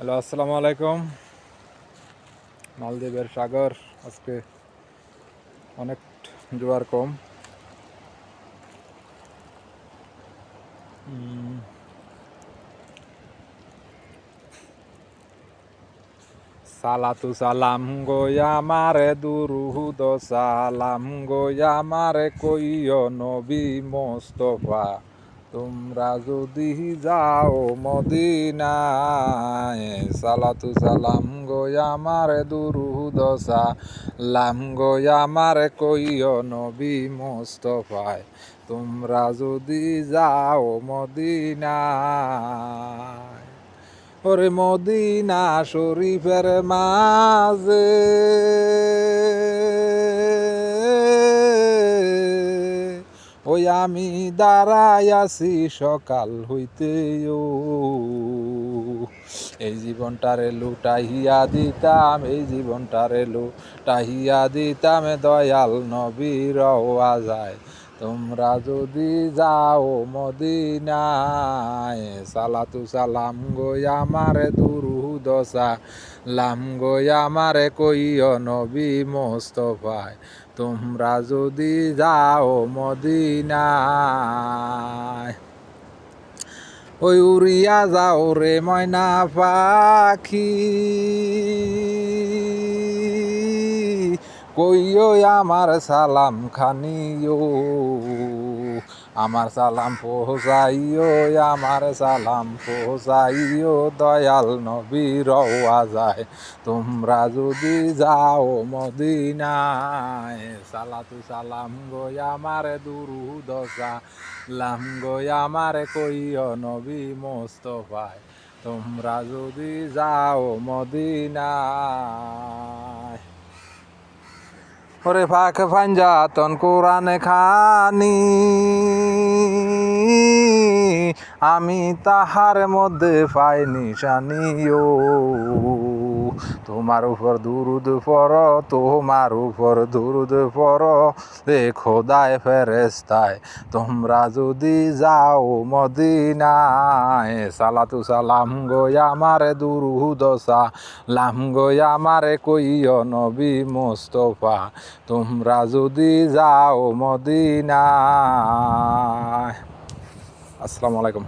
Hello, আসসালামু আলাইকুম। মালদ্বীপের সাগর আজকে অনেক জোয়ার কম। সালাতু সালাম গোয়া মারে দুরুদ সালাম গোয়া মারে কইও নবী মোস্তফা, তোমরা যদি যাও মদিনায়। সালাতু সালাম গোয়া মারে দুরুদ সালাম গোয়া মারে কইও নবী মোস্তফায়, তোমরা যদি যাও মদিনায়। ওরে মদিনা শরীফের মাঝে ওই আমি দাঁড়াই আছি সকাল হইতেও, এই জীবনটারে লুটাইয়া দিতাম, এই জীবনটারে লুটাইয়া দিতাম দয়াল নবীর আওয়াজায়, তোমরা যদি যাও মদিনায়। সালাতু সালাম গোয়া মারে দুরুদ সালাম গোয়া মারে কইও নবী মোস্তফায়, তোমরা যদি যাও মদিনায়। ওই উড়িয়া যাও রে ময়না পাখি, কইও আমার সালাম খানিও, আমার সালাম পৌঁছাইও, আমার সালাম পৌঁছাইও দয়াল নবীর আওয়াজায়, তোমরা যদি যাও মদিনায়। সালাতু সালাম গোয়া মারে দুরুদ সালাম গোয়া মারে কইও নবী মোস্তফায়, তোমরা যদি যাও মদিনায়। ওরে পাক পাঞ্জাতন কোরআনে খানি, আমি তাহার মধ্যে পাই নিশানিও, তোমার উপর দুরুদ পড়ো, তোমার উপর দুরুদ পড়ো রে খোদায় ফেরেশতায়, তোমরা যদি যাও মদিনায়। সালাতু সালাম গোয়া মারে দুরুদ সালাম গোয়া মারে কইও নবী মোস্তফা, তোমরা যদি যাও মদিনায়। আসসালামু আলাইকুম।